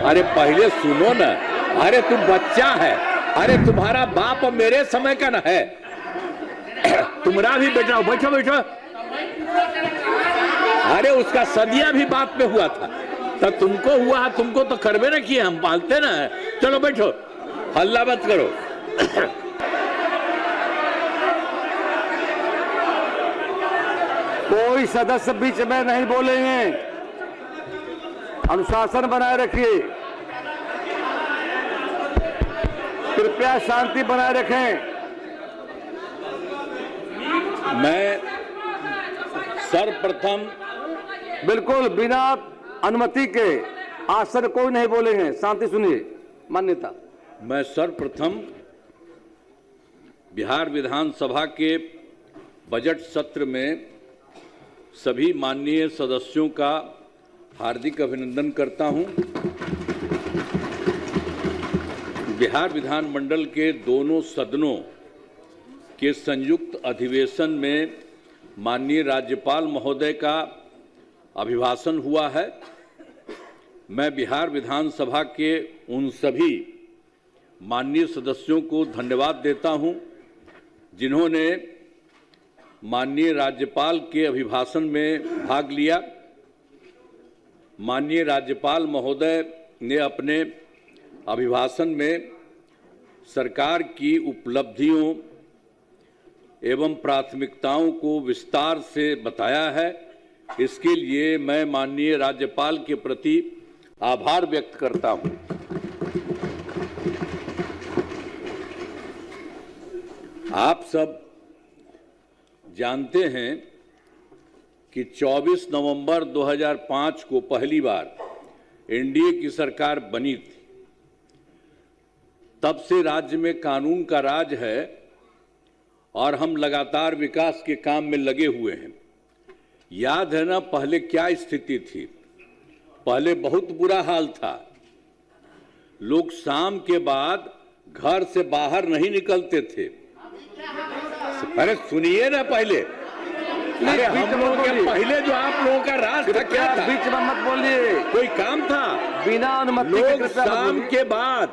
अरे पहले सुनो ना। अरे तुम बच्चा है। अरे तुम्हारा बाप मेरे समय का ना है। तुम्हारा भी बेटा, बैठो बैठो। अरे उसका सदिया भी बाप पे हुआ था, तो तुमको हुआ, तुमको तो करबे ना किए, हम पालते ना। चलो बैठो, हल्ला मत करो। कोई सदस्य बीच में नहीं बोलेंगे। अनुशासन बनाए रखिए। कृपया शांति बनाए रखें। मैं सर्वप्रथम बिल्कुल बिना अनुमति के आसन कोई नहीं बोलेंगे। शांति सुनिए। मान्यता। मैं सर्वप्रथम बिहार विधानसभा के बजट सत्र में सभी माननीय सदस्यों का हार्दिक अभिनंदन करता हूं। बिहार विधानमंडल के दोनों सदनों के संयुक्त अधिवेशन में माननीय राज्यपाल महोदय का अभिभाषण हुआ है। मैं बिहार विधानसभा के उन सभी माननीय सदस्यों को धन्यवाद देता हूं जिन्होंने माननीय राज्यपाल के अभिभाषण में भाग लिया। माननीय राज्यपाल महोदय ने अपने अभिभाषण में सरकार की उपलब्धियों एवं प्राथमिकताओं को विस्तार से बताया है। इसके लिए मैं माननीय राज्यपाल के प्रति आभार व्यक्त करता हूं। आप सब जानते हैं कि 24 नवंबर 2005 को पहली बार एनडीए की सरकार बनी थी। तब से राज्य में कानून का राज है और हम लगातार विकास के काम में लगे हुए हैं। याद है ना पहले क्या स्थिति थी? पहले बहुत बुरा हाल था। लोग शाम के बाद घर से बाहर नहीं निकलते थे। अरे सुनिए ना पहले। अरे हम लोग के पहले जो आप लोगों का राज था क्या था? बीच में मत बोलिए। कोई काम था? बिना अनुमति लोग शाम के बाद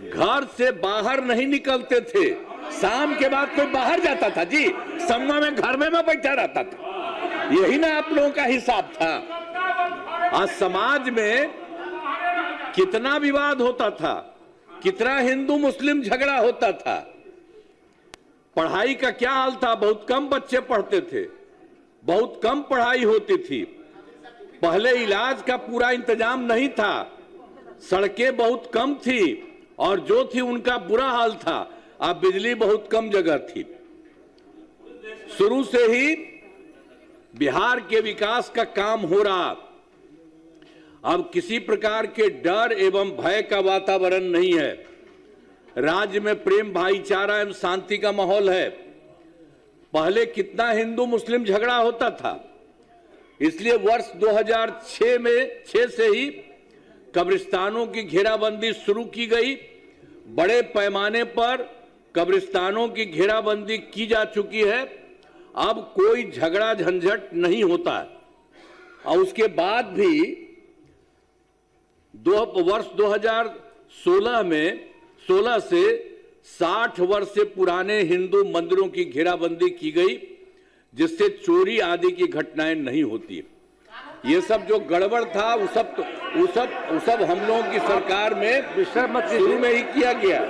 घर से बाहर नहीं निकलते थे। शाम के बाद कोई बाहर जाता था जी? सम्मा में घर में मैं बैठा रहता था। यही ना आप लोगों का हिसाब था। आज समाज में कितना विवाद होता था, कितना हिंदू मुस्लिम झगड़ा होता था। पढ़ाई का क्या हाल था? बहुत कम बच्चे पढ़ते थे, बहुत कम पढ़ाई होती थी। पहले इलाज का पूरा इंतजाम नहीं था, सड़कें बहुत कम थी और जो थी उनका बुरा हाल था। अब बिजली बहुत कम जगह थी। शुरू से ही बिहार के विकास का काम हो रहा। अब किसी प्रकार के डर एवं भय का वातावरण नहीं है। राज्य में प्रेम, भाईचारा एवं शांति का माहौल है। पहले कितना हिंदू मुस्लिम झगड़ा होता था। इसलिए वर्ष 2006 से ही कब्रिस्तानों की घेराबंदी शुरू की गई। बड़े पैमाने पर कब्रिस्तानों की घेराबंदी की जा चुकी है। अब कोई झगड़ा झंझट नहीं होता है। और उसके बाद भी वर्ष 2016 में 16 से 60 वर्ष से पुराने हिंदू मंदिरों की घेराबंदी की गई, जिससे चोरी आदि की घटनाएं नहीं होती। ये सब जो गड़बड़ था वो सब हम लोगों की सरकार में शुरू में ही किया गया।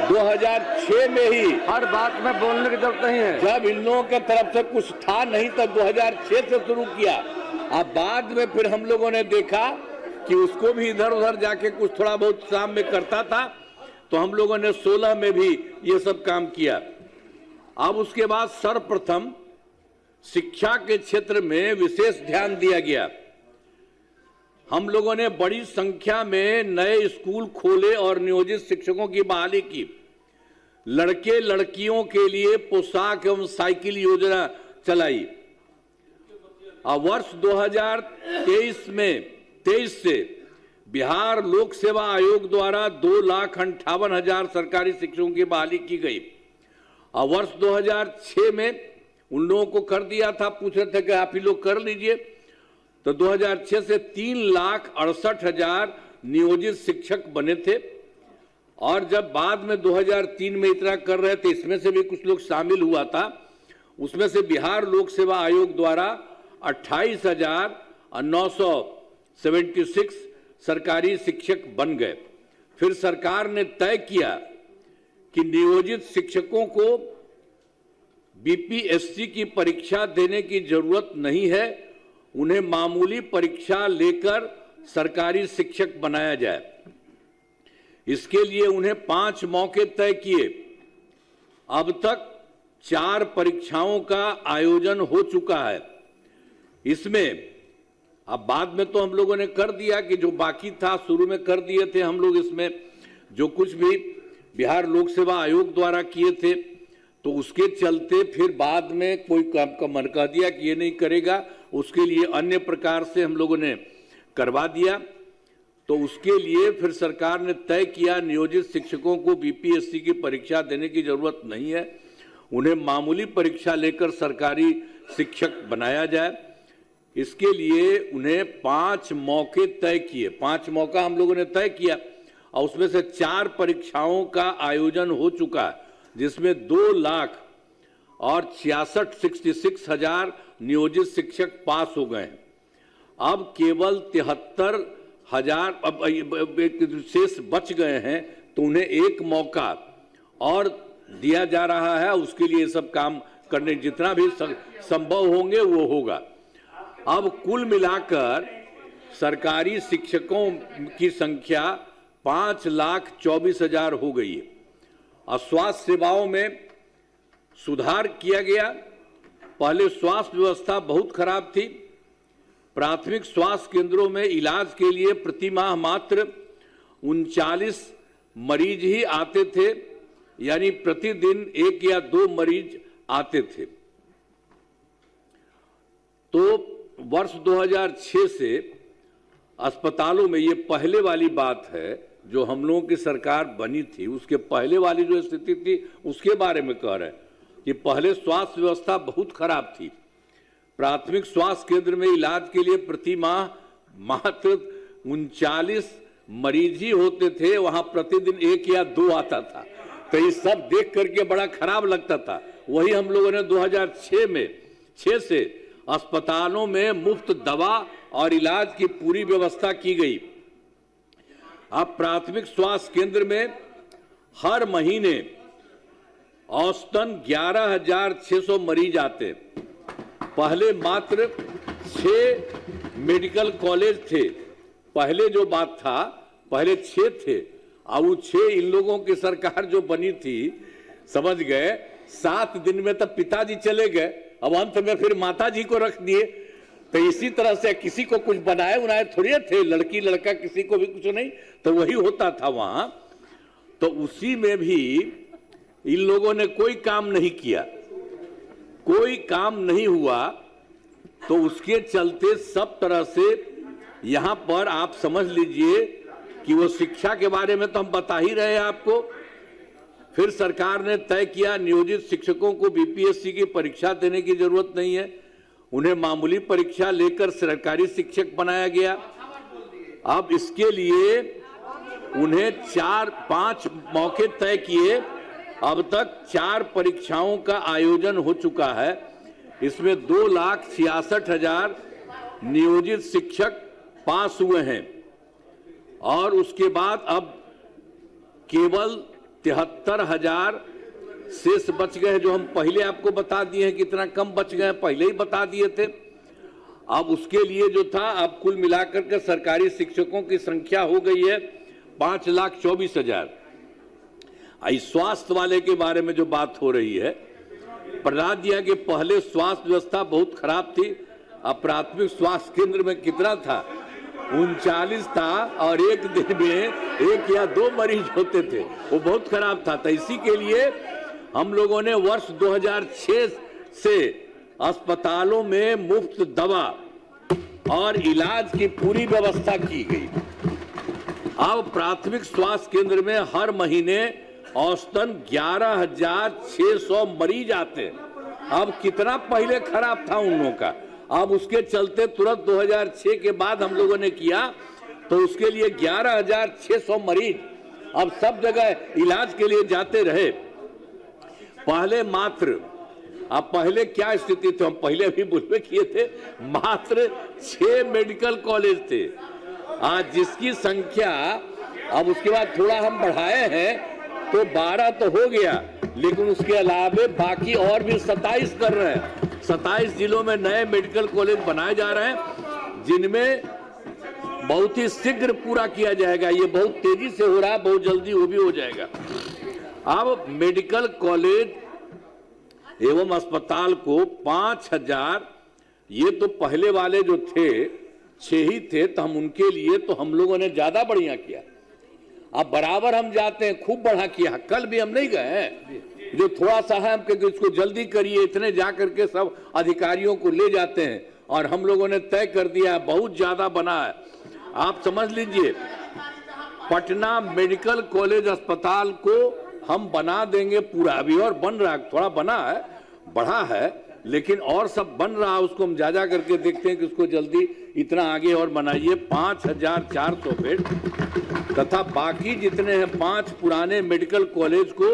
2006 में ही। हर बात में बोलने की जरूरत नहीं है। जब इन लोगों की तरफ से कुछ था नहीं तब 2006 से शुरू किया। अब बाद में फिर हम लोगों ने देखा कि उसको भी इधर उधर जाके कुछ थोड़ा बहुत शाम में करता था, तो हम लोगों ने 16 में भी ये सब काम किया। अब उसके बाद सर्वप्रथम शिक्षा के क्षेत्र में विशेष ध्यान दिया गया। हम लोगों ने बड़ी संख्या में नए स्कूल खोले और नियोजित शिक्षकों की बहाली की। लड़के लड़कियों के लिए पोशाक एवं साइकिल योजना चलाई। अब वर्ष 2023 से बिहार लोक सेवा आयोग द्वारा 2,58,000 सरकारी शिक्षकों की बहाली की गई। और वर्ष 2006 में उन लोगों को कर दिया था, पूछ रहे थे कि आप ही लोग कर लीजिए, तो 2006 से 3,68,000 नियोजित शिक्षक बने थे। और जब बाद में 2003 में इतना कर रहे थे, इसमें से भी कुछ लोग शामिल हुआ था, उसमें से बिहार लोक सेवा आयोग द्वारा 28,976 सरकारी शिक्षक बन गए। फिर सरकार ने तय किया कि नियोजित शिक्षकों को बीपीएससी की परीक्षा देने की जरूरत नहीं है, उन्हें मामूली परीक्षा लेकर सरकारी शिक्षक बनाया जाए। इसके लिए उन्हें 5 मौके तय किए। अब तक 4 परीक्षाओं का आयोजन हो चुका है। इसमें अब बाद में तो हम लोगों ने कर दिया कि जो बाकी था शुरू में कर दिए थे हम लोग, इसमें जो कुछ भी बिहार लोक सेवा आयोग द्वारा किए थे, तो उसके चलते फिर बाद में कोई काम का मन कह दिया कि ये नहीं करेगा, उसके लिए अन्य प्रकार से हम लोगों ने करवा दिया। तो उसके लिए फिर सरकार ने तय किया नियोजित शिक्षकों को बीपीएससी की परीक्षा देने की जरूरत नहीं है, उन्हें मामूली परीक्षा लेकर सरकारी शिक्षक बनाया जाए। इसके लिए उन्हें 5 मौके तय किए। 5 मौका हम लोगों ने तय किया और उसमें से 4 परीक्षाओं का आयोजन हो चुका है, जिसमें 2,66,000 नियोजित शिक्षक पास हो गए हैं। अब केवल 73,000 अब शेष बच गए हैं, तो उन्हें 1 मौका और दिया जा रहा है। उसके लिए सब काम करने जितना भी संभव होंगे वो होगा। अब कुल मिलाकर सरकारी शिक्षकों की संख्या 5,24,000 हो गई है। और स्वास्थ्य सेवाओं में सुधार किया गया। पहले स्वास्थ्य व्यवस्था बहुत खराब थी। प्राथमिक स्वास्थ्य केंद्रों में इलाज के लिए प्रति माह मात्र 39 मरीज ही आते थे, यानी प्रतिदिन 1 या 2 मरीज आते थे। तो वर्ष 2006 से अस्पतालों में, ये पहले वाली बात है जो हम लोगों की सरकार बनी थी, उसके पहले वाली जो स्थिति थी उसके बारे में कह रहे हैं कि पहले स्वास्थ्य व्यवस्था बहुत खराब थी। प्राथमिक स्वास्थ्य केंद्र में इलाज के लिए प्रति माह मात्र 39 मरीज ही होते थे, वहां प्रतिदिन 1 या 2 आता था। तो ये सब देख करके बड़ा खराब लगता था। वही हम लोगों ने 2006 से अस्पतालों में मुफ्त दवा और इलाज की पूरी व्यवस्था की गई। अब प्राथमिक स्वास्थ्य केंद्र में हर महीने औसतन 11,600 मरीज आते। पहले मात्र 6 मेडिकल कॉलेज थे। पहले जो बात था, पहले 6 थे। अब वो 6 इन लोगों की सरकार जो बनी थी, समझ गए, 7 दिन में तब पिताजी चले गए, अब अंत में फिर माताजी को रख दिए। तो इसी तरह से किसी को कुछ बनाए उनाए थोड़े थे, लड़की लड़का किसी को भी कुछ नहीं, तो वही होता था वहां। तो उसी में भी इन लोगों ने कोई काम नहीं किया, कोई काम नहीं हुआ। तो उसके चलते सब तरह से यहां पर आप समझ लीजिए कि वो शिक्षा के बारे में तो हम बता ही रहे हैं आपको। फिर सरकार ने तय किया नियोजित शिक्षकों को बीपीएससी की परीक्षा देने की जरूरत नहीं है, उन्हें मामूली परीक्षा लेकर सरकारी शिक्षक बनाया गया। अब इसके लिए उन्हें 4-5 मौके तय किए। अब तक 4 परीक्षाओं का आयोजन हो चुका है। इसमें 2,66,000 नियोजित शिक्षक पास हुए हैं। और उसके बाद अब केवल 73,000 शेष बच गए, जो हम पहले आपको बता दिए हैं कितना कम बच गए, पहले ही बता दिए थे। अब उसके लिए जो था, अब कुल मिलाकर के सरकारी शिक्षकों की संख्या हो गई है 5,24,000। स्वास्थ्य वाले के बारे में जो बात हो रही है, बता दिया कि पहले स्वास्थ्य व्यवस्था बहुत खराब थी। अब प्राथमिक स्वास्थ्य केंद्र में कितना था, 39 था, और एक दिन में 1 या 2 मरीज होते थे, वो बहुत खराब था। तो इसी के लिए हम लोगों ने वर्ष 2006 से अस्पतालों में मुफ्त दवा और इलाज की पूरी व्यवस्था की गई। अब प्राथमिक स्वास्थ्य केंद्र में हर महीने औसतन 11,600 मरीज आते हैं। अब कितना पहले खराब था उन लोगों का, अब उसके चलते तुरंत 2006 के बाद हम लोगों ने किया, तो उसके लिए 11,600 मरीज अब सब जगह इलाज के लिए जाते रहे। पहले मात्र, अब पहले क्या स्थिति थी, हम पहले भी बुलवे किए थे, मात्र 6 मेडिकल कॉलेज थे। आज जिसकी संख्या अब उसके बाद थोड़ा हम बढ़ाए हैं तो 12 तो हो गया, लेकिन उसके अलावा बाकी और भी 27 कर रहे हैं। 27 जिलों में नए मेडिकल कॉलेज बनाए जा रहे हैं, जिनमें बहुत ही शीघ्र पूरा किया जाएगा। ये बहुत तेजी से हो रहा है, बहुत जल्दी वो भी हो जाएगा। अब मेडिकल कॉलेज एवं अस्पताल को 5,000, ये तो पहले वाले जो थे 6 ही थे, तो हम उनके लिए तो हम लोगों ने ज्यादा बढ़िया किया। अब बराबर हम जाते हैं, खूब बढ़ा किया। कल भी हम नहीं गए, जो थोड़ा सा है हम कहेंगे इसको जल्दी करिए, इतने जा करके सब अधिकारियों को ले जाते हैं, और हम लोगों ने तय कर दिया है, बहुत ज्यादा बना है। आप समझ लीजिए, पटना मेडिकल कॉलेज अस्पताल को हम बना देंगे पूरा। अभी और बन रहा है, थोड़ा बना है, बढ़ा है, लेकिन और सब बन रहा है। उसको हम जा करके देखते हैं कि उसको जल्दी इतना आगे और बनाइए। 5,400 बेड तथा बाकी जितने हैं 5 पुराने मेडिकल कॉलेज को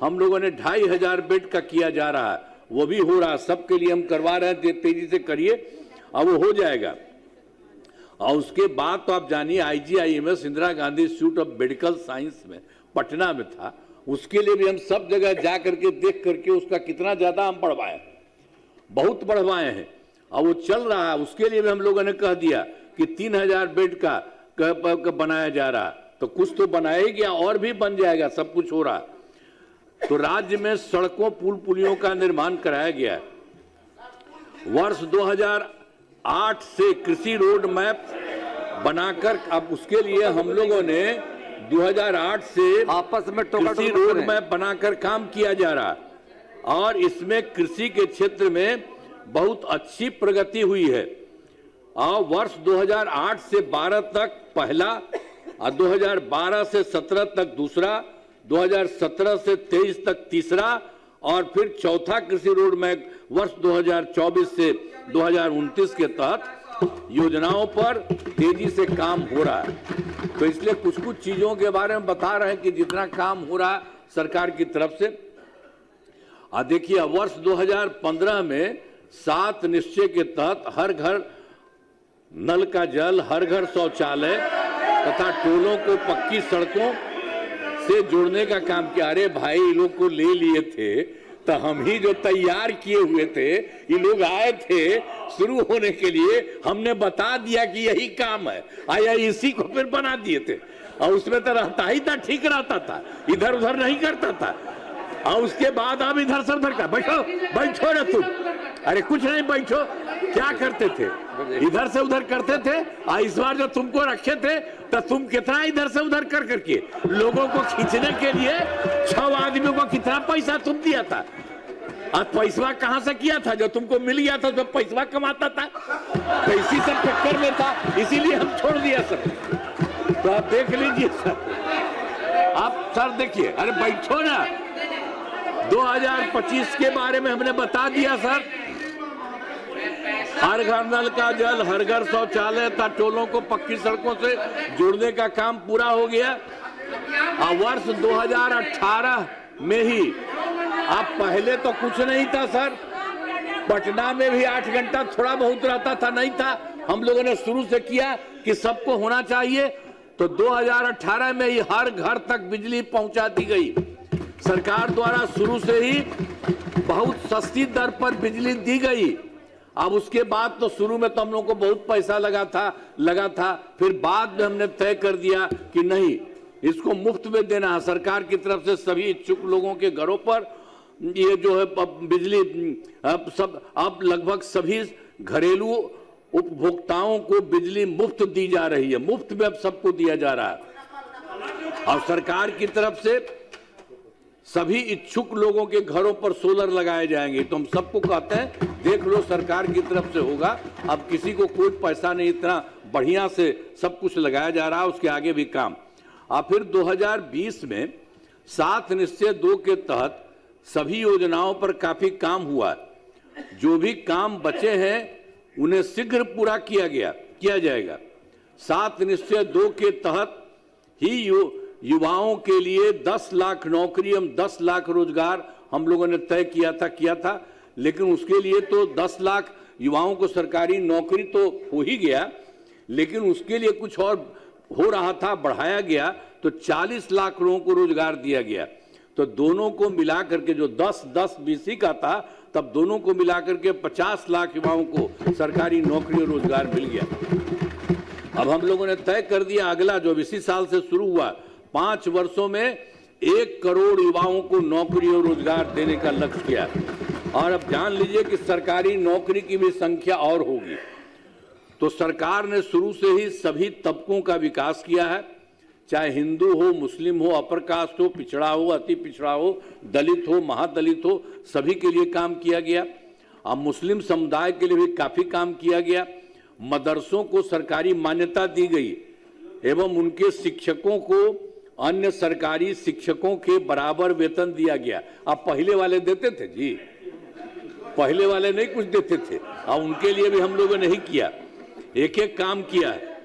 हम लोगों ने 2,500 बेड का किया जा रहा है। वो भी हो रहा है, सबके लिए हम करवा रहे हैं, तेजी से करिए, अब वो हो जाएगा। और उसके बाद तो आप जानिए IGIMS Indira Gandhi institute of medical science में पटना में था, उसके लिए भी हम सब जगह जा करके देख करके उसका कितना ज्यादा हम बढ़वाए, बहुत बढ़वाए हैं, और वो चल रहा है। उसके लिए भी हम लोगों ने कह दिया कि 3,000 बेड का बनाया जा रहा, तो कुछ तो बनाया ही गया, और भी बन जाएगा, सब कुछ हो रहा। तो राज्य में सड़कों पुल पुलियों का निर्माण कराया गया है। वर्ष 2008 से कृषि रोड मैप बनाकर, अब उसके लिए हम लोगों ने 2008 से आपस में कृषि रोड मैप बनाकर काम किया जा रहा, और इसमें कृषि के क्षेत्र में बहुत अच्छी प्रगति हुई है। और वर्ष 2008 से 12 तक पहला, और 2012 से 17 तक दूसरा, 2017 से 23 तक तीसरा, और फिर चौथा कृषि रोड मैप वर्ष 2024 से 2029 के तहत योजनाओं पर तेजी से काम हो रहा है। तो इसलिए कुछ कुछ चीजों के बारे में बता रहे हैं कि जितना काम हो रहा है सरकार की तरफ से। देखिए, वर्ष 2015 में 7 निश्चय के तहत हर घर नल का जल, हर घर शौचालय तथा टोलों को पक्की सड़कों से जोड़ने का काम किया। अरे भाई, लोग को ले लिए थे तो हम ही जो तैयार किए हुए थे, ये लोग आए थे शुरू होने के लिए, हमने बता दिया कि यही काम है, आया इसी को फिर बना दिए थे। और उसमें तो रहता ही था, ठीक रहता था, इधर उधर नहीं करता था। और उसके बाद अब इधर से उधर का, बैठो बैठो ना तुम, अरे कुछ नहीं, बैठो। क्या करते थे, इधर से उधर करते थे। इस बार जो तुमको रखे थे तो तुम कितना इधर से उधर कर करके लोगों को खींचने के लिए 6 आदमियों को कितना पैसा तुम दिया था, और पैसा कहां से किया था, जो तुमको मिल गया था तो पैसा कमाता था, तो इसी सब चक्कर में था, इसीलिए हम छोड़ दिया सर। तो आप देख लीजिए सर, आप सर देखिए, अरे बैठो ना। 2025 के बारे में हमने बता दिया सर, हर घर नल का जल, हर घर शौचालय तथा टोलों को पक्की सड़कों से जोड़ने का काम पूरा हो गया। और वर्ष 2018 में ही, अब पहले तो कुछ नहीं था सर, पटना में भी 8 घंटा थोड़ा बहुत रहता था, नहीं था। हम लोगों ने शुरू से किया कि सबको होना चाहिए, तो 2018 में ही हर घर तक बिजली पहुंचा दी गई। सरकार द्वारा शुरू से ही बहुत सस्ती दर पर बिजली दी गई। अब उसके बाद तो शुरू में तो हम लोग को बहुत पैसा लगा था, फिर बाद में हमने तय कर दिया कि नहीं, इसको मुफ्त में देना है। सरकार की तरफ से सभी इच्छुक लोगों के घरों पर ये जो है बिजली अब लगभग सभी घरेलू उपभोक्ताओं को बिजली मुफ्त दी जा रही है, मुफ्त में अब सबको दिया जा रहा है। और सरकार की तरफ से सभी इच्छुक लोगों के घरों पर सोलर लगाए जाएंगे। तो हम सबको कहते हैं, देख लो, सरकार की तरफ से होगा, अब किसी को कोई पैसा नहीं, इतना बढ़िया से सब कुछ लगाया जा रहा है, उसके आगे भी काम। और फिर 2020 में 7 निश्चय 2 के तहत सभी योजनाओं पर काफी काम हुआ। जो भी काम बचे हैं उन्हें शीघ्र पूरा किया जाएगा। 7 निश्चय 2 के तहत ही युवाओं के लिए 10 लाख नौकरी, 10 लाख रोजगार हम लोगों ने तय किया था, लेकिन उसके लिए तो 10 लाख युवाओं को सरकारी नौकरी तो हो ही गया, लेकिन उसके लिए कुछ और हो रहा था, बढ़ाया गया, तो 40 लाख लोगों को रोजगार दिया गया। तो दोनों को मिला करके जो 10-10 बीसी का था, तब दोनों को मिलाकर के 50 लाख युवाओं को सरकारी नौकरी और रोजगार मिल गया। अब हम लोगों ने तय कर दिया अगला जो इसी साल से शुरू हुआ, 5 वर्षों में 1 करोड़ युवाओं को नौकरी और रोजगार देने का लक्ष्य किया। और अब जान लीजिए कि सरकारी नौकरी की भी संख्या और होगी। तो सरकार ने शुरू से ही सभी तबकों का विकास किया है, चाहे हिंदू हो, मुस्लिम हो, अपर कास्ट हो, पिछड़ा हो, अति पिछड़ा हो, दलित हो, महादलित हो, सभी के लिए काम किया गया। अब मुस्लिम समुदाय के लिए भी काफी काम किया गया। मदरसों को सरकारी मान्यता दी गई एवं उनके शिक्षकों को अन्य सरकारी शिक्षकों के बराबर वेतन दिया गया। अब पहले वाले देते थे जी, पहले वाले नहीं कुछ देते थे, अब उनके लिए भी हम लोगों ने नहीं किया, एक एक काम किया है।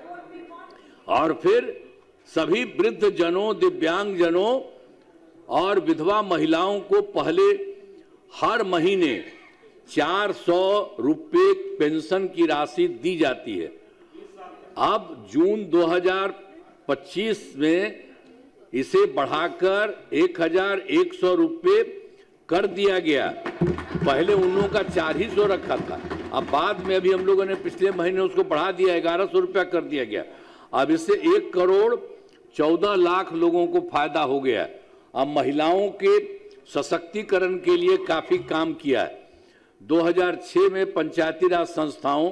और फिर सभी वृद्ध जनों, दिव्यांग जनों और विधवा महिलाओं को पहले हर महीने 400 रुपये पेंशन की राशि दी जाती है। अब जून 2025 में इसे बढ़ाकर 1100 रुपये कर दिया गया। पहले उन लोगों का 400 रखा था, अब बाद में अभी हम लोगों ने पिछले महीने उसको बढ़ा दिया, 1100 रुपया कर दिया गया। अब इससे 1 करोड़ 14 लाख लोगों को फायदा हो गया। अब महिलाओं के सशक्तिकरण के लिए काफी काम किया है। 2006 में पंचायती राज संस्थाओं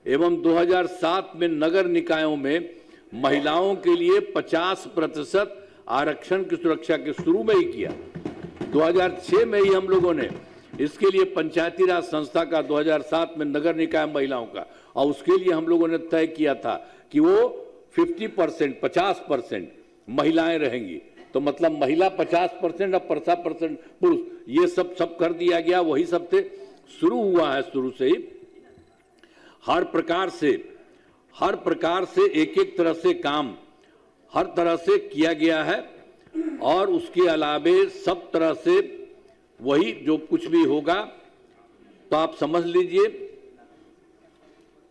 एवं 2007 में नगर निकायों में महिलाओं के लिए 50% आरक्षण की सुरक्षा के शुरू में ही किया। 2006 में ही हम लोगों ने इसके लिए पंचायती राज संस्था का, 2007 में नगर निकाय महिलाओं का, और उसके लिए हम लोगों ने तय किया था कि वो 50% महिलाएं रहेंगी। तो मतलब महिला 50% और 50% पुरुष, ये सब कर दिया गया। वही सब से शुरू हुआ है, शुरू से ही हर प्रकार से एक तरह से काम हर तरह से किया गया है। और उसके अलावे सब तरह से वही जो कुछ भी होगा, तो आप समझ लीजिए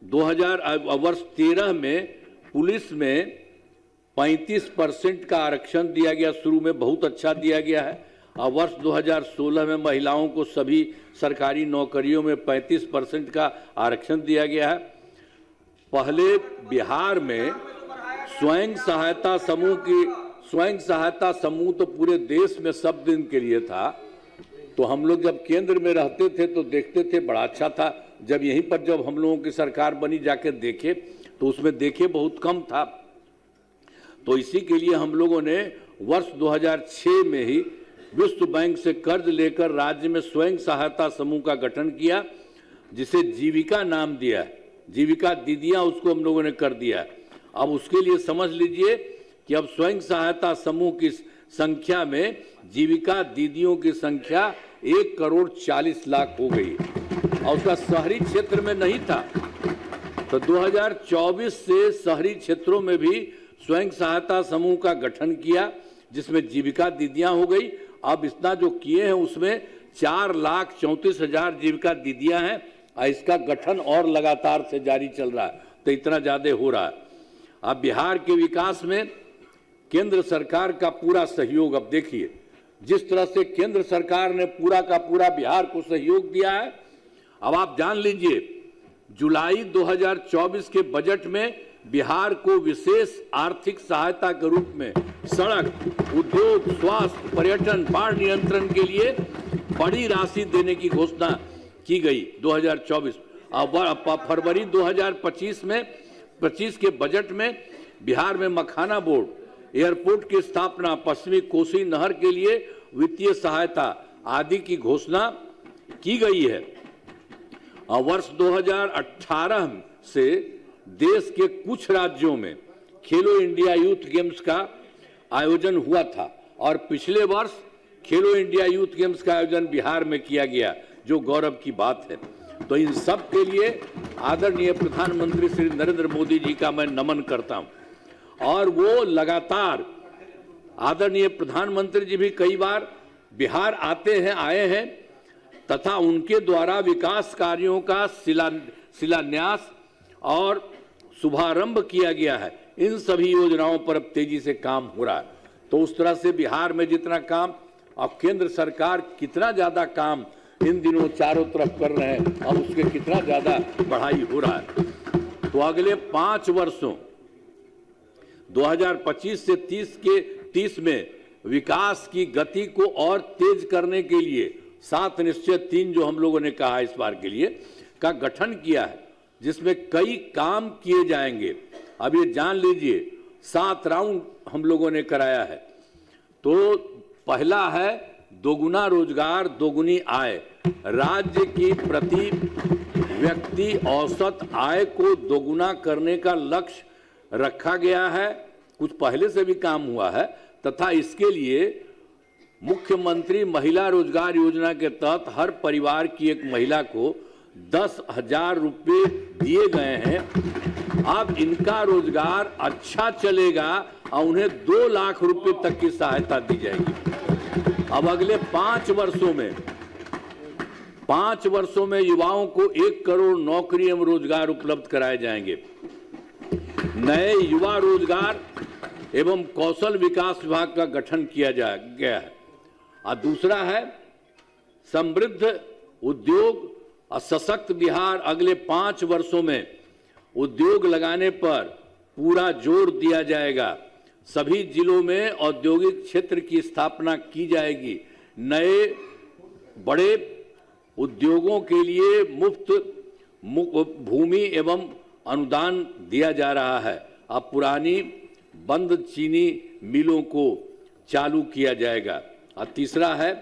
2013 में पुलिस में 35% का आरक्षण दिया गया, शुरू में बहुत अच्छा दिया गया है। और वर्ष 2016 में महिलाओं को सभी सरकारी नौकरियों में 35% का आरक्षण दिया गया है। पहले बिहार में स्वयं सहायता समूह तो पूरे देश में सब दिन के लिए था। तो हम लोग जब केंद्र में रहते थे तो देखते थे, बड़ा अच्छा था। जब यहीं पर जब हम लोगों की सरकार बनी, जाके देखे तो उसमें देखे बहुत कम था। तो इसी के लिए हम लोगों ने वर्ष 2006 में ही विश्व बैंक से कर्ज लेकर राज्य में स्वयं सहायता समूह का गठन किया, जिसे जीविका नाम दिया। जीविका दीदियां उसको हम लोगों ने कर दिया। अब उसके लिए समझ लीजिए कि अब स्वयं सहायता समूह की संख्या में जीविका दीदियों की संख्या 1 करोड़ 40 लाख हो गई, और उसका शहरी क्षेत्र में नहीं था। तो 2024 से शहरी क्षेत्रों में भी स्वयं सहायता समूह का गठन किया, जिसमें जीविका दीदियां हो गई। अब इतना जो किए हैं उसमें 4,34,000 जीविका दीदियां हैं, और इसका गठन और लगातार से जारी चल रहा है। तो इतना ज्यादा हो रहा है। अब बिहार के विकास में केंद्र सरकार का पूरा सहयोग, अब देखिए जिस तरह से केंद्र सरकार ने पूरा का पूरा बिहार को सहयोग दिया है। अब आप जान लीजिए जुलाई 2024 के बजट में बिहार को विशेष आर्थिक सहायता के रूप में सड़क, उद्योग, स्वास्थ्य, पर्यटन, बाढ़ नियंत्रण के लिए बड़ी राशि देने की घोषणा की गई 2024। अब फरवरी 2025 के बजट में बिहार में मखाना बोर्ड, एयरपोर्ट की स्थापना, पश्चिमी कोसी नहर के लिए वित्तीय सहायता आदि की घोषणा की गई है। और वर्ष 2018 से देश के कुछ राज्यों में खेलो इंडिया यूथ गेम्स का आयोजन हुआ था, और पिछले वर्ष खेलो इंडिया यूथ गेम्स का आयोजन बिहार में किया गया, जो गौरव की बात है। तो इन सब के लिए आदरणीय प्रधानमंत्री श्री नरेंद्र मोदी जी का मैं नमन करता हूं। और वो लगातार, आदरणीय प्रधानमंत्री जी भी कई बार बिहार आए हैं तथा उनके द्वारा विकास कार्यों का शिलान्यास और शुभारंभ किया गया है। इन सभी योजनाओं पर अब तेजी से काम हो रहा है। तो उस तरह से बिहार में जितना काम, अब केंद्र सरकार कितना ज्यादा काम इन दिनों चारों तरफ कर रहे हैं, अब उसके कितना ज्यादा बढ़ाई हो रहा है। तो अगले 5 वर्षों 2025 से 30 में विकास की गति को और तेज करने के लिए 7 निश्चय 3 जो हम लोगों ने कहा इस बार के लिए का गठन किया है, जिसमें कई काम किए जाएंगे। अब ये जान लीजिए 7 राउंड हम लोगों ने कराया है। तो पहला है दोगुना रोजगार दोगुनी आय। राज्य की प्रति व्यक्ति औसत आय को दोगुना करने का लक्ष्य रखा गया है। कुछ पहले से भी काम हुआ है तथा इसके लिए मुख्यमंत्री महिला रोजगार योजना के तहत हर परिवार की एक महिला को 10,000 रुपये दिए गए हैं। अब इनका रोजगार अच्छा चलेगा और उन्हें 2 लाख रुपए तक की सहायता दी जाएगी। अब अगले 5 वर्षों में युवाओं को 1 करोड़ नौकरी एवं रोजगार उपलब्ध कराए जाएंगे। नए युवा रोजगार एवं कौशल विकास विभाग का गठन किया गया है। और दूसरा है समृद्ध उद्योग और सशक्त बिहार। अगले 5 वर्षों में उद्योग लगाने पर पूरा जोर दिया जाएगा। सभी जिलों में औद्योगिक क्षेत्र की स्थापना की जाएगी। नए बड़े उद्योगों के लिए मुफ्त भूमि एवं अनुदान दिया जा रहा है। अब पुरानी बंद चीनी मिलों को चालू किया जाएगा। और तीसरा है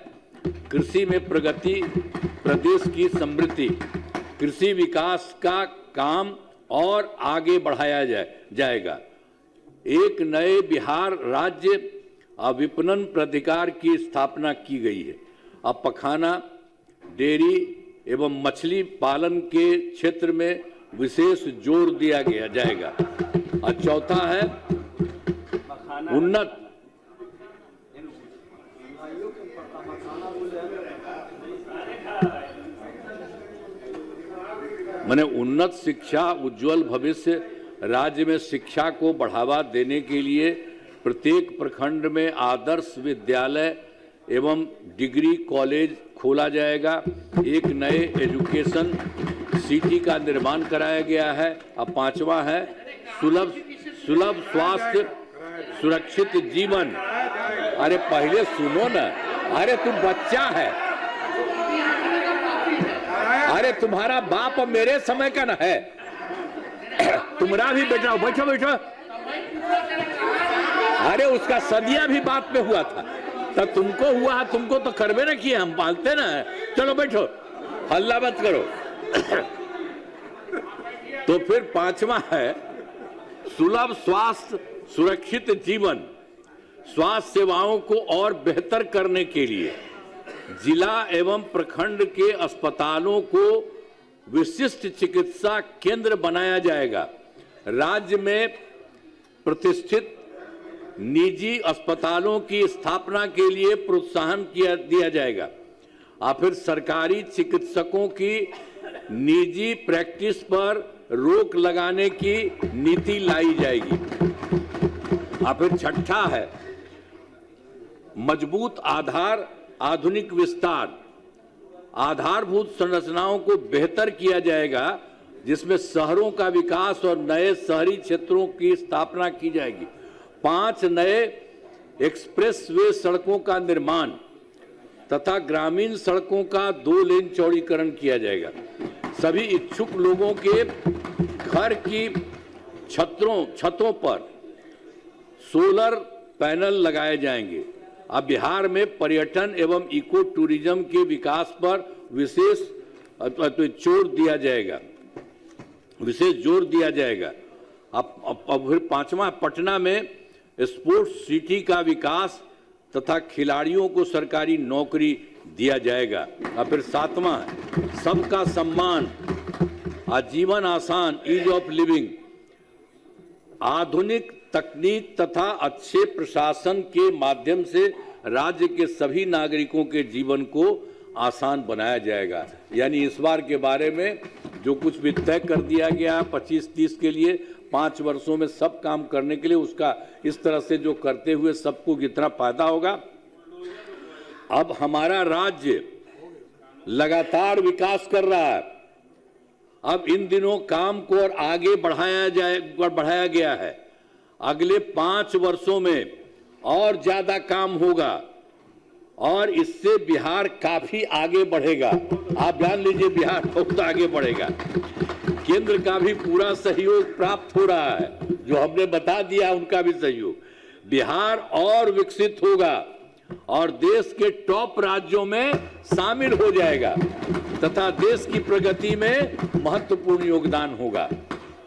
कृषि में प्रगति, प्रदेश की समृद्धि। कृषि विकास का काम और आगे बढ़ाया जाएगा। एक नए बिहार राज्य विपणन प्राधिकार की स्थापना की गई है। अब पखाना, डेयरी एवं मछली पालन के क्षेत्र में विशेष जोर दिया जाएगा। और चौथा है उन्नत उन्नत शिक्षा, उज्जवल भविष्य। राज्य में शिक्षा को बढ़ावा देने के लिए प्रत्येक प्रखंड में आदर्श विद्यालय एवं डिग्री कॉलेज खोला जाएगा। एक नए एजुकेशन सिटी का निर्माण कराया गया है। अब 5वां है सुलभ स्वास्थ्य सुरक्षित जीवन। अरे पहले सुनो ना, अरे तुम बच्चा है, अरे तुम्हारा बाप मेरे समय का ना है, तुम्हारा भी बेटा। बैठो बैठो। अरे उसका सदिया भी बात पे हुआ था, तब तुमको हुआ, तुमको तो करवे ना किए, हम पालते ना। चलो बैठो, हल्ला मत करो। तो फिर 5वां है सुलभ स्वास्थ्य सुरक्षित जीवन। स्वास्थ्य सेवाओं को और बेहतर करने के लिए जिला एवं प्रखंड के अस्पतालों को विशिष्ट चिकित्सा केंद्र बनाया जाएगा। राज्य में प्रतिष्ठित निजी अस्पतालों की स्थापना के लिए प्रोत्साहन दिया जाएगा। और फिर सरकारी चिकित्सकों की निजी प्रैक्टिस पर रोक लगाने की नीति लाई जाएगी। और फिर छठा है मजबूत आधार आधुनिक विस्तार। आधारभूत संरचनाओं को बेहतर किया जाएगा, जिसमें शहरों का विकास और नए शहरी क्षेत्रों की स्थापना की जाएगी। 5 नए एक्सप्रेसवे सड़कों का निर्माण तथा ग्रामीण सड़कों का 2 लेन चौड़ीकरण किया जाएगा। सभी इच्छुक लोगों के घर की छतों पर सोलर पैनल लगाए जाएंगे। अब बिहार में पर्यटन एवं इको टूरिज्म के विकास पर विशेष जोर दिया जाएगा। अब फिर 5वां पटना में स्पोर्ट्स सिटी का विकास तथा खिलाड़ियों को सरकारी नौकरी दिया जाएगा। और फिर 7वां है सबका सम्मान, आजीवन आसान, ईज ऑफ लिविंग। आधुनिक तकनीक तथा अच्छे प्रशासन के माध्यम से राज्य के सभी नागरिकों के जीवन को आसान बनाया जाएगा। यानी इस बार के बारे में जो कुछ भी तय कर दिया गया 25-30 के लिए 5 वर्षों में सब काम करने के लिए, उसका इस तरह से जो करते हुए सबको कितना फायदा होगा। अब हमारा राज्य लगातार विकास कर रहा है। अब इन दिनों काम को और आगे बढ़ाया गया है। अगले 5 वर्षों में और ज्यादा काम होगा और इससे बिहार काफी आगे बढ़ेगा। आप जान लीजिए बिहार बहुत आगे बढ़ेगा। केंद्र का भी पूरा सहयोग प्राप्त हो रहा है, जो हमने बता दिया उनका भी सहयोग। बिहार और विकसित होगा और देश के टॉप राज्यों में शामिल हो जाएगा तथा देश की प्रगति में महत्वपूर्ण योगदान होगा।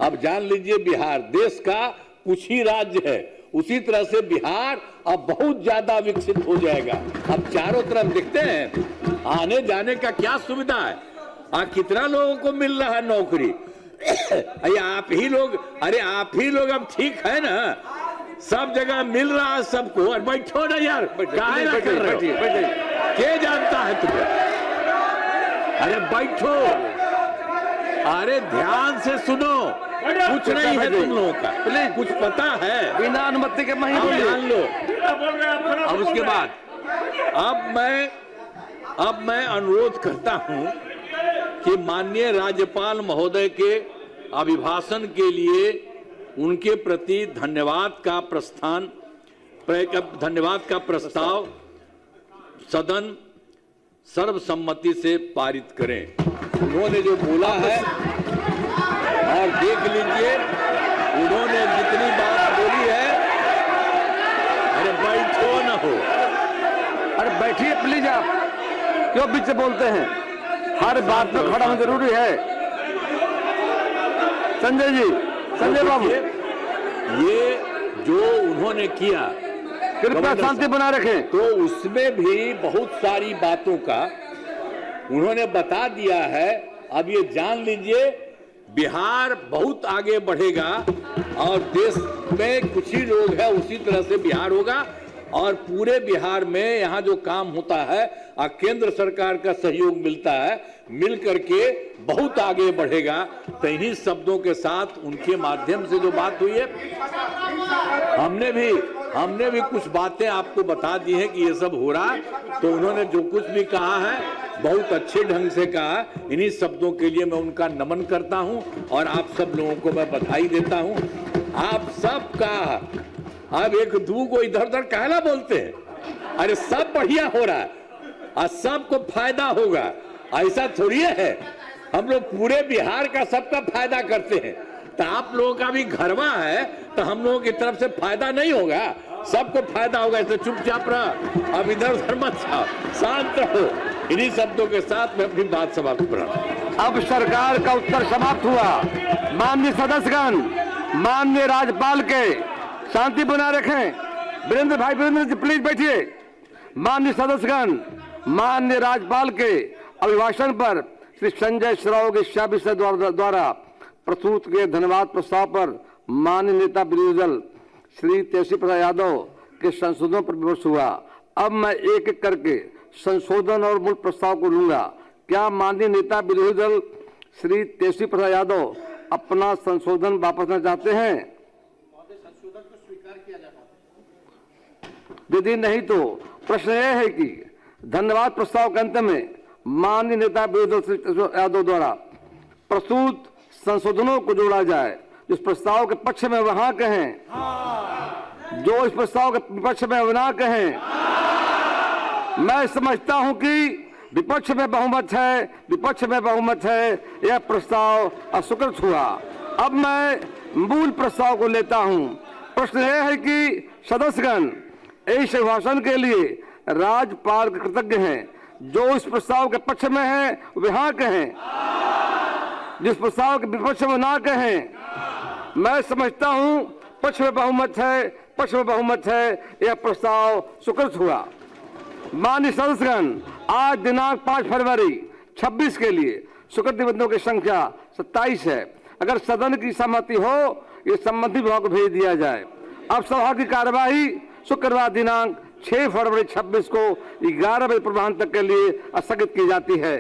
अब जान लीजिए बिहार देश का कुछ ही राज्य है, उसी तरह से बिहार अब बहुत ज्यादा विकसित हो जाएगा। अब चारों तरफ देखते हैं आने जाने का क्या सुविधा है, कितना लोगों को मिल रहा है नौकरी। अरे आप ही लोग अब ठीक है ना, सब जगह मिल रहा है सबको। और बैठो ना यार, काहे ना कर रहे हो? क्या जानता है तुम्हें? अरे बैठो, अरे ध्यान से सुनो, कुछ नहीं है तुम लोगों का, कुछ पता है, बिना अनुमति के महीने मान लो। अब उसके बाद अब मैं अनुरोध करता हूं कि माननीय राज्यपाल महोदय के अभिभाषण के लिए उनके प्रति धन्यवाद का प्रस्ताव सदन सर्वसम्मति से पारित करें। उन्होंने जो बोला है, और देख लीजिए उन्होंने जितनी बात बोली है। अरे बैठो न हो, अरे बैठिए प्लीज, आप क्यों बीच से बोलते हैं? हर बात में खड़ा होना जरूरी है। संजय बाबू, ये जो उन्होंने किया कृपया शांति बना रखें। तो उसमें भी बहुत सारी बातों का उन्होंने बता दिया है। अब ये जान लीजिए बिहार बहुत आगे बढ़ेगा और देश में कुछ ही लोग हैं उसी तरह से बिहार होगा और पूरे बिहार में यहाँ जो काम होता है और केंद्र सरकार का सहयोग मिलता है, मिल करके बहुत आगे बढ़ेगा। तो इन्हीं शब्दों के साथ उनके माध्यम से जो बात हुई है, हमने भी कुछ बातें आपको बता दी है कि ये सब हो रहा है। तो उन्होंने जो कुछ भी कहा है बहुत अच्छे ढंग से कहा। इन्हीं शब्दों के लिए मैं उनका नमन करता हूं और आप सब लोगों को मैं बधाई देता हूं। आप सब का अब एक दू को इधर उधर कहला बोलते हैं, अरे सब बढ़िया हो रहा है और सबको फायदा होगा, ऐसा थोड़ी है। हम लोग पूरे बिहार का सबका फायदा करते हैं। तो आप लोगों का भी घरवा है तो हम लोगों की तरफ से फायदा नहीं होगा, सबको फायदा होगा। इसलिए चुपचाप रह, अब इधर उधर मत जाओ, शांत रहो। इन्हीं शब्दों के साथ मैं अपनी बात समाप्त कर रहा हूं। अब सरकार का उत्तर समाप्त हुआ। माननीय सदस्यगण, माननीय राज्यपाल के शांति बना रखें। वीरेंद्र जी प्लीज बैठिए। माननीय सदस्यगण, माननीय राज्यपाल के अभिभाषण पर श्री संजय श्राव के द्वारा प्रस्तुत किए धन्यवाद प्रस्ताव पर माननीय नेता विरोधी दल श्री तेजस्वी प्रसाद यादव के संशोधनों पर विमर्श हुआ। अब मैं एक एक करके संशोधन और मूल प्रस्ताव को लूंगा। क्या माननीय नेता विरोधी दल श्री तेजस्वी प्रसाद यादव अपना संशोधन वापस लेना चाहते हैं? संशोधन को स्वीकार किया जाता है। यदि नहीं तो प्रश्न यह है कि धन्यवाद प्रस्ताव के अंत में माननीय नेता विरोधी दल श्री तेजस्वी यादव द्वारा प्रस्तुत संशोधनों को जोड़ा जाए। जिस प्रस्ताव के पक्ष में वहां कहें, जो इस प्रस्ताव के विपक्ष में वहां कहें। मैं समझता हूं कि विपक्ष में बहुमत है, यह प्रस्ताव अस्वीकृत हुआ। अब मैं मूल प्रस्ताव को लेता हूं। प्रश्न यह है कि सदस्यगण इस अभिभाषण के लिए राज्यपाल के कृतज्ञ हैं। जो इस प्रस्ताव के पक्ष में है वहां कहें, जिस प्रस्ताव के विपक्ष में ना कहें। मैं समझता हूं पक्ष में बहुमत है, यह प्रस्ताव स्वीकृत हुआ। माननीय सदस्यगण, आज दिनांक 5 फरवरी 26 के लिए स्वीकृत निबंधों की संख्या 27 है। अगर सदन की सहमति हो, ये संबंधित विभाग को भेज दिया जाए। अब सभा की कार्यवाही शुक्रवार दिनांक 6 फरवरी 26 को 11 बजे पूर्वाह्न तक के लिए स्थगित की जाती है।